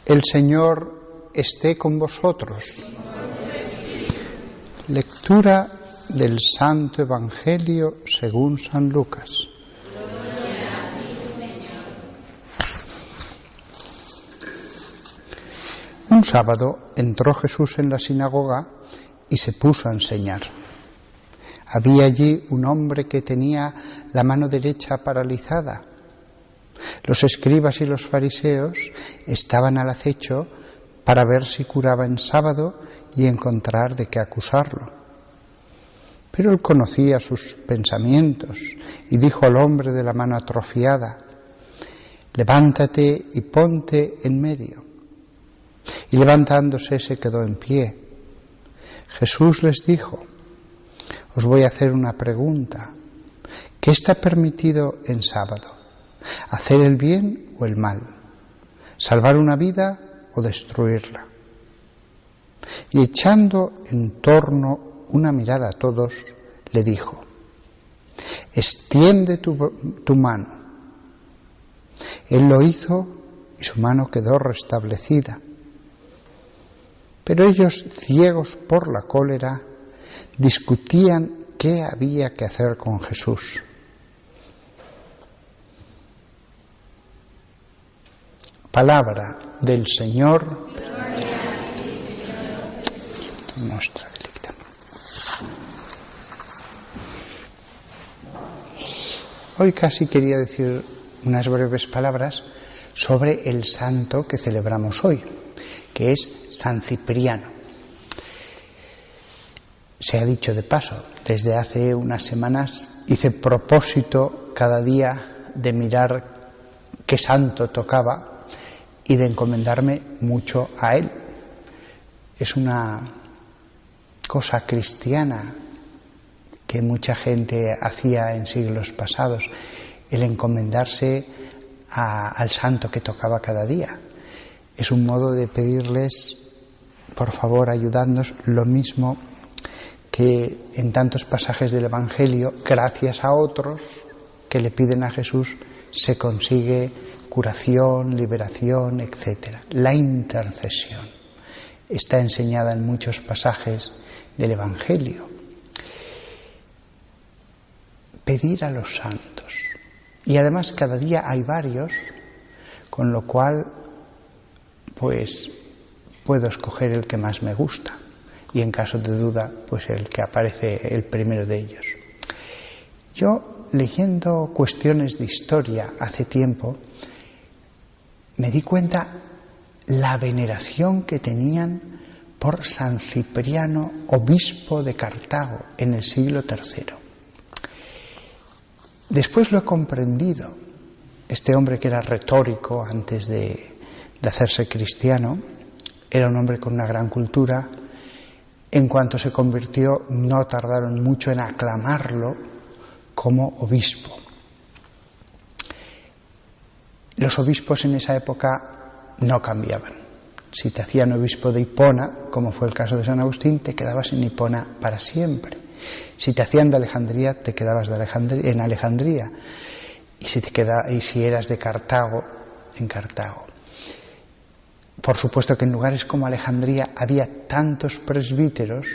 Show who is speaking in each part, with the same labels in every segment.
Speaker 1: El Señor esté con vosotros. Lectura del Santo Evangelio según San Lucas. Un sábado entró Jesús en la sinagoga y se puso a enseñar. Había allí un hombre que tenía la mano derecha paralizada. Los escribas y los fariseos estaban al acecho para ver si curaba en sábado y encontrar de qué acusarlo. Pero él conocía sus pensamientos y dijo al hombre de la mano atrofiada: «Levántate y ponte en medio». Y levantándose se quedó en pie. Jesús les dijo: «Os voy a hacer una pregunta. ¿Qué está permitido en sábado? ¿Hacer el bien o el mal? ¿Salvar una vida o destruirla?». Y echando en torno una mirada a todos, le dijo: «Extiende tu mano». Él lo hizo y su mano quedó restablecida. Pero ellos, ciegos por la cólera, discutían qué había que hacer con Jesús. Palabra del Señor. Nostra delicta. Hoy casi quería decir unas breves palabras sobre el santo que celebramos hoy, que es San Cipriano. Se ha dicho de paso, desde hace unas semanas hice propósito cada día de mirar qué santo tocaba y de encomendarme mucho a él. Es una cosa cristiana que mucha gente hacía en siglos pasados, el encomendarse al santo que tocaba cada día. Es un modo de pedirles: por favor, ayudadnos, lo mismo que en tantos pasajes del Evangelio, gracias a otros que le piden a Jesús, se consigue curación, liberación, etc. La intercesión está enseñada en muchos pasajes del Evangelio. Pedir a los santos. Y además cada día hay varios, con lo cual pues puedo escoger el que más me gusta, y en caso de duda, pues el que aparece el primero de ellos. Yo, leyendo cuestiones de historia hace tiempo, me di cuenta la veneración que tenían por San Cipriano, obispo de Cartago, en el siglo III. Después lo he comprendido. Este hombre, que era retórico antes de hacerse cristiano, era un hombre con una gran cultura. En cuanto se convirtió, no tardaron mucho en aclamarlo como obispo. Los obispos en esa época no cambiaban. Si te hacían obispo de Hipona, como fue el caso de San Agustín, te quedabas en Hipona para siempre. Si te hacían de Alejandría, te quedabas en Alejandría. Y si eras de Cartago, en Cartago. Por supuesto que en lugares como Alejandría había tantos presbíteros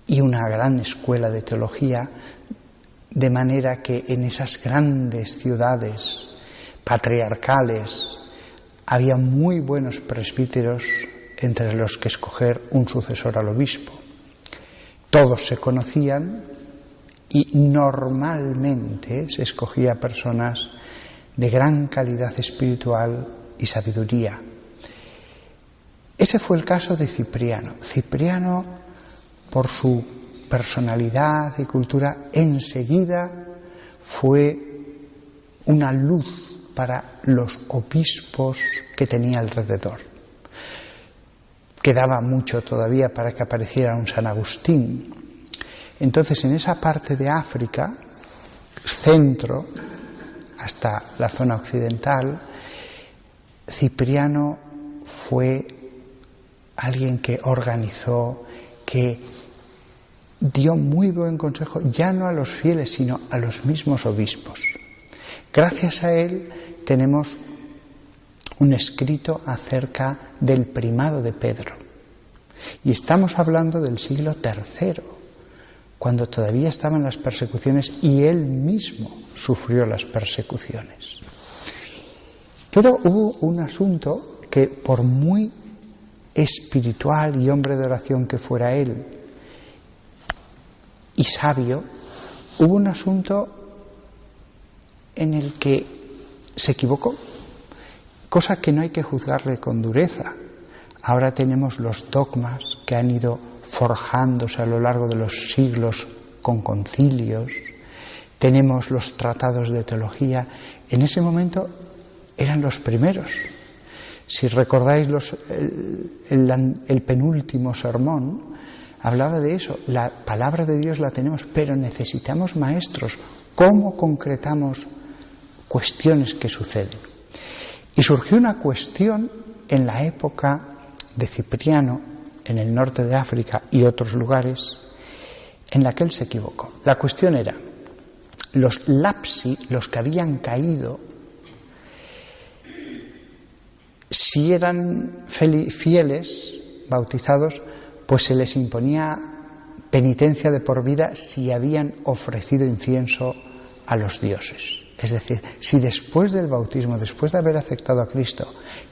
Speaker 1: y una gran escuela de teología, de manera que en esas grandes ciudades patriarcales había muy buenos presbíteros entre los que escoger un sucesor al obispo. Todos se conocían y normalmente se escogía personas de gran calidad espiritual y sabiduría. Ese fue el caso de Cipriano. Cipriano, por su personalidad y cultura, enseguida fue una luz para los obispos que tenía alrededor. Quedaba mucho todavía para que apareciera un San Agustín. Entonces, en esa parte de África, centro, hasta la zona occidental, Cipriano fue alguien que organizó, que dio muy buen consejo, ya no a los fieles, sino a los mismos obispos. Gracias a él tenemos un escrito acerca del primado de Pedro. Y estamos hablando del siglo III, cuando todavía estaban las persecuciones y él mismo sufrió las persecuciones. Pero hubo un asunto que, por muy espiritual y hombre de oración que fuera él, y sabio, hubo un asunto en el que se equivocó, cosa que no hay que juzgarle con dureza. Ahora tenemos los dogmas que han ido forjándose a lo largo de los siglos con concilios, tenemos los tratados de teología. En ese momento eran los primeros. Si recordáis el penúltimo sermón, hablaba de eso. La palabra de Dios la tenemos, pero necesitamos maestros. ¿Cómo concretamos cuestiones que suceden? Y surgió una cuestión en la época de Cipriano, en el norte de África y otros lugares, en la que él se equivocó. La cuestión era, los lapsi, los que habían caído, si eran fieles, bautizados, pues se les imponía penitencia de por vida si habían ofrecido incienso a los dioses. Es decir, si después del bautismo, después de haber aceptado a Cristo,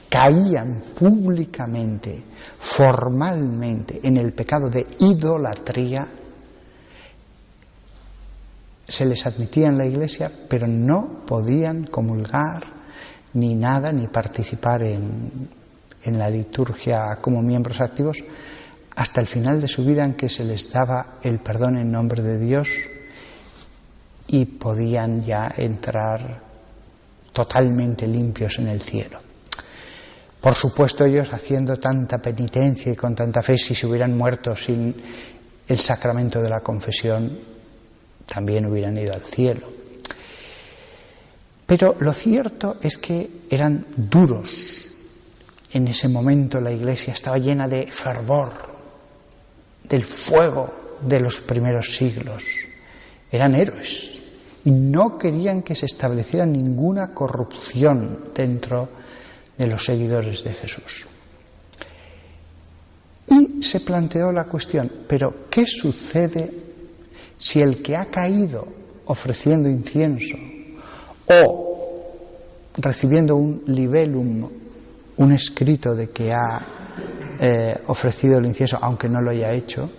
Speaker 1: caían públicamente, formalmente, en el pecado de idolatría, se les admitía en la Iglesia, pero no podían comulgar ni nada, ni participar en la liturgia como miembros activos, hasta el final de su vida, en que se les daba el perdón en nombre de Dios y podían ya entrar totalmente limpios en el cielo. Por supuesto, ellos, haciendo tanta penitencia y con tanta fe, si se hubieran muerto sin el sacramento de la confesión, también hubieran ido al cielo. Pero lo cierto es que eran duros. En ese momento la Iglesia estaba llena de fervor, del fuego de los primeros siglos. Eran héroes y no querían que se estableciera ninguna corrupción dentro de los seguidores de Jesús. Y se planteó la cuestión, ¿pero qué sucede si el que ha caído ofreciendo incienso o recibiendo un libellum, un escrito de que ha ofrecido el incienso, aunque no lo haya hecho,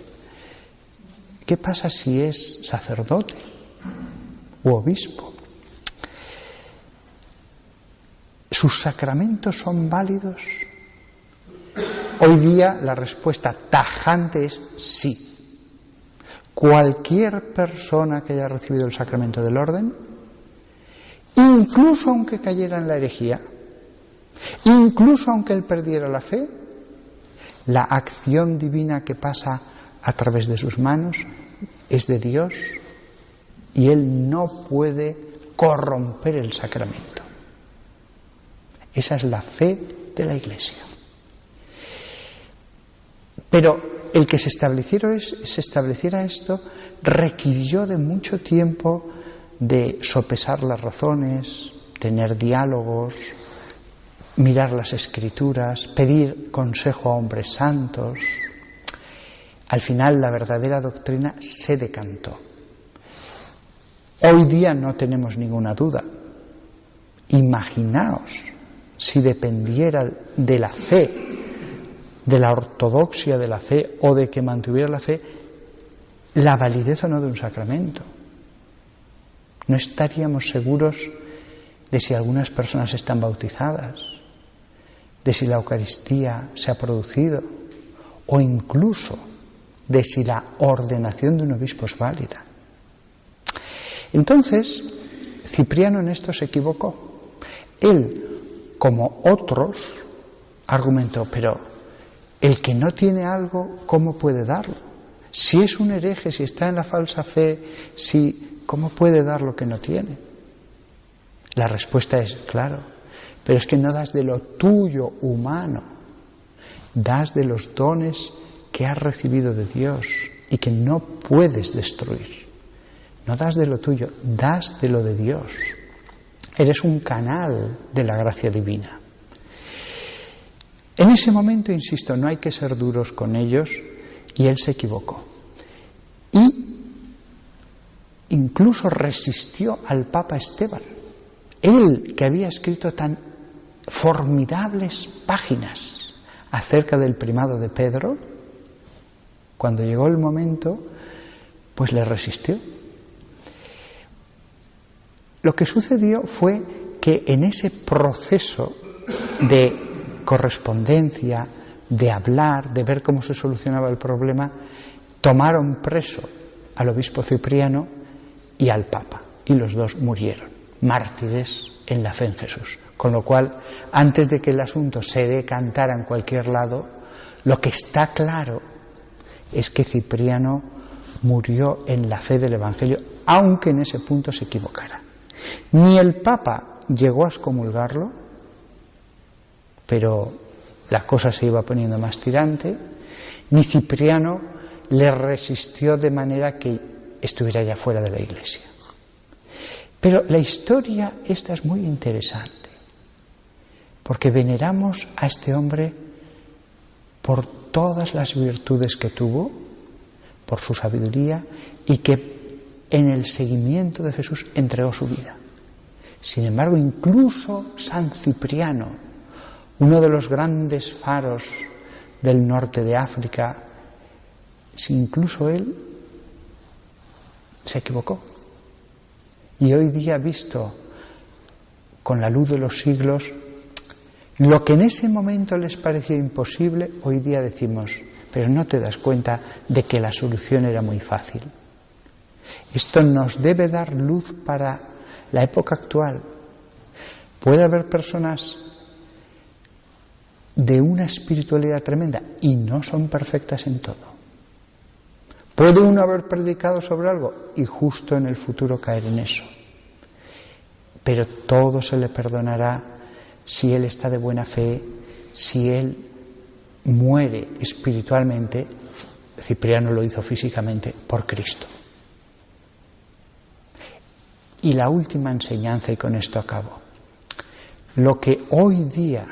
Speaker 1: qué pasa si es sacerdote u obispo? ¿Sus sacramentos son válidos? Hoy día la respuesta tajante es sí. Cualquier persona que haya recibido el sacramento del orden, incluso aunque cayera en la herejía, incluso aunque él perdiera la fe, la acción divina que pasa a través de sus manos es de Dios y él no puede corromper el sacramento. Esa es la fe de la Iglesia. Pero el que se estableciera esto requirió de mucho tiempo de sopesar las razones, tener diálogos, mirar las Escrituras, pedir consejo a hombres santos. Al final la verdadera doctrina se decantó. Hoy día no tenemos ninguna duda. Imaginaos si dependiera de la fe, de la ortodoxia de la fe o de que mantuviera la fe, la validez o no de un sacramento. No estaríamos seguros de si algunas personas están bautizadas, de si la Eucaristía se ha producido, o incluso de si la ordenación de un obispo es válida. Entonces, Cipriano en esto se equivocó. Él, como otros, argumentó, pero el que no tiene algo, ¿cómo puede darlo? Si es un hereje, si está en la falsa fe, ¿cómo puede dar lo que no tiene? La respuesta es, claro, pero es que no das de lo tuyo humano, das de los dones que has recibido de Dios y que no puedes destruir. No das de lo tuyo, das de lo de Dios. Eres un canal de la gracia divina. En ese momento, insisto, no hay que ser duros con ellos, y él se equivocó. Y incluso resistió al Papa Esteban, él que había escrito tan formidables páginas acerca del primado de Pedro. Cuando llegó el momento, pues le resistió. Lo que sucedió fue que en ese proceso de correspondencia, de hablar, de ver cómo se solucionaba el problema, tomaron preso al obispo Cipriano y al Papa, y los dos murieron, mártires en la fe en Jesús. Con lo cual, antes de que el asunto se decantara en cualquier lado, lo que está claro es que Cipriano murió en la fe del Evangelio, aunque en ese punto se equivocara. Ni el Papa llegó a excomulgarlo, pero la cosa se iba poniendo más tirante, ni Cipriano le resistió de manera que estuviera ya fuera de la Iglesia. Pero la historia esta es muy interesante, porque veneramos a este hombre por todas las virtudes que tuvo, por su sabiduría, y que en el seguimiento de Jesús entregó su vida. Sin embargo, incluso San Cipriano, uno de los grandes faros del norte de África, incluso él se equivocó. Y hoy día, visto con la luz de los siglos, lo que en ese momento les parecía imposible, hoy día decimos, pero no te das cuenta de que la solución era muy fácil. Esto nos debe dar luz para la época actual. Puede haber personas de una espiritualidad tremenda y no son perfectas en todo. Puede uno haber predicado sobre algo y justo en el futuro caer en eso. Pero todo se le perdonará si él está de buena fe, si él muere espiritualmente. Cipriano lo hizo físicamente por Cristo. Y la última enseñanza, y con esto acabo. Lo que hoy día,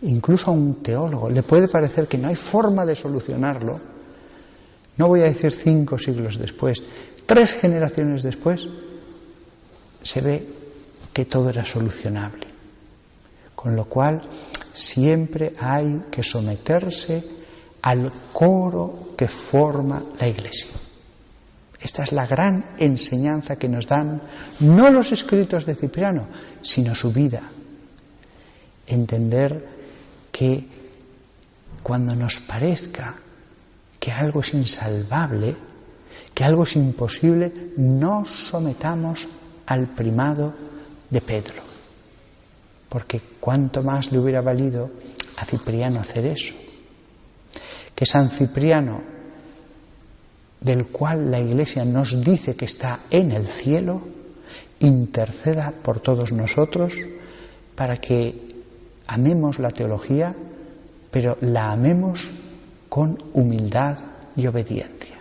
Speaker 1: incluso a un teólogo, le puede parecer que no hay forma de solucionarlo, no voy a decir 5 siglos después, 3 generaciones después, se ve que todo era solucionable. Con lo cual, siempre hay que someterse al coro que forma la Iglesia. Esta es la gran enseñanza que nos dan no los escritos de Cipriano, sino su vida. Entender que cuando nos parezca que algo es insalvable, que algo es imposible, nos sometamos al primado de Pedro. Porque cuánto más le hubiera valido a Cipriano hacer eso. Que San Cipriano, del cual la Iglesia nos dice que está en el cielo, interceda por todos nosotros para que amemos la teología, pero la amemos con humildad y obediencia.